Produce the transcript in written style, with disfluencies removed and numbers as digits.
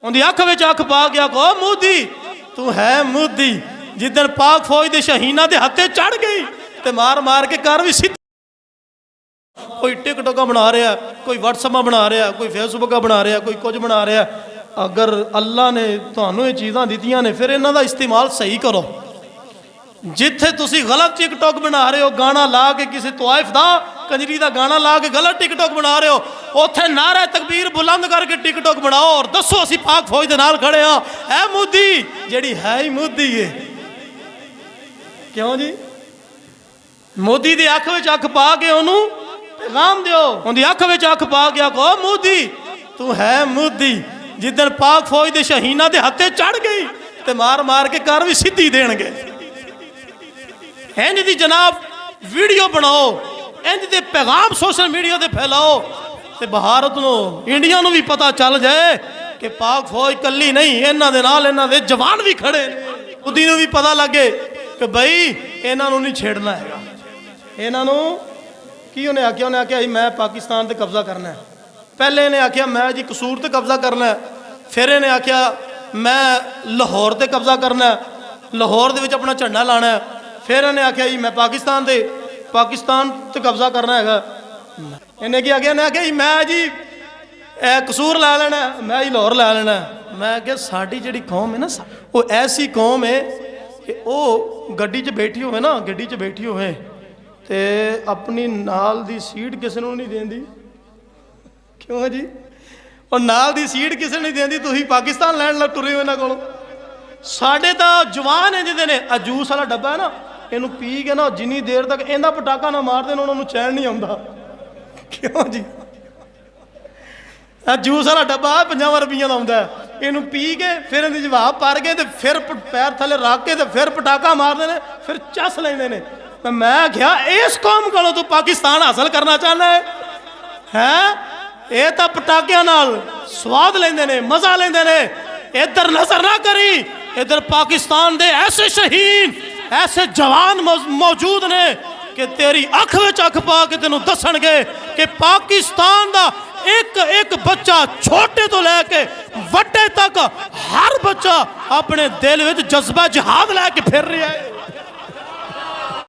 उनकी अख में अख पा गया को मोदी तू है मोदी। जिदन पाक फौज के शहीना के हत्थे चढ़ गई तो मार मार के कर भी सीधी। कोई टिकटॉक बना रहा, कोई व्हाट्सएप बना रहा, कोई फेसबुक बना रहा, कोई कुछ बना रहा। अगर अल्लाह ने तुहानू ये चीज़ां दित्तियां ने फिर इन्हां दा इस्तेमाल सही करो। जिथे तुसी गलत टिकटॉक बना रहे हो, गाना ला के किसी तवाइफ दा कंजरी दा गाना ला के गलत टिकटॉक बना रहे हो, उत्थे नारा तकबीर बुलंद करके टिकटॉक बनाओ और दसो असी पाक फौज दे नाल खड़े हाँ। है मोदी जेड़ी है ही मोदी है। क्यों जी? मोदी दी अख विच अख पा के ओनू पैगाम दिओ। उनकी अख विच अख पा गया को मोदी तू है मोदी। जिदन पाक फौज के शहीना के हत्थे चढ़ गई तो मार मार के कर भी सीधी देणगे। इंज दी जनाब वीडियो बनाओ, इंज दे पैगाम सोशल मीडिया ते फैलाओ तो भारत नो इंडिया नू भी पता चल जाए कि पाक फौज कली नहीं, इन्हां दे नाल इन्हां दे जवान भी खड़े। मोदी नू भी पता लगे कि बई इन्हां नू नहीं छेड़ना हैगा। इन्हां नू की उन्हें आख्या? उन्हें आख्या मैं पाकिस्तान ते कब्जा करना है। पहले इन्हें आख्या मैं जी कसूर ते कब्जा करना है। फिर इन्हें आख्या मैं लाहौर ते कब्जा करना है, लाहौर दे विच अपना झंडा लाना है। फिर इन्हें आख्या जी मैं पाकिस्तान ते कब्जा करना है। इन्हें क्या आख्या? इन्हें आख्या जी मैं जी कसूर ला लेना, मैं ही लाहौर ला लेना। मैं क्या साडी जिहड़ी कौम है ना, वो ऐसी कौम है कि वो गड्डी च बैठी होवे ना, गड्डी च बैठी होवे ते अपनी नाल दी सीट किसी नूं नहीं देंदी। क्यों जी? और नाल दी सीट किसी नहीं देंदी। तुसीं पाकिस्तान लैण लग तुरे हो इन्हां कोलों। साडे तां जवान है जिहदे ने जूस वाला डब्बा है ना, इनू पी के ना जिन्नी देर तक इहदा पटाका ना मार देन उन्होंने चैन नहीं आउंदा। क्यों जी? जूस वाला डब्बा 50 रुपये का आउंदा है। इनू पी के फिर इहदी जवाब भर के ते फिर पैर थले रख के ते फिर पटाका मारते हैं, फिर चस लेंदे ने। मैं क्या इस कौम को तू पाकिस्तान हासिल करना चाहना है? ये तो पटाकियां नाल स्वाद लेंदे ने, मजा लेंदे ने। इधर नजर ना करी, इधर पाकिस्तान दे ऐसे शहीद ऐसे जवान मौजूद ने कि तेरी अख विच अख पा के तेनू दसणगे कि पाकिस्तान दा एक एक बच्चा छोटे तो लैके वड्डे तक हर बच्चा अपने दिल विच जज्बा जिहाद लैके फिर रहा है।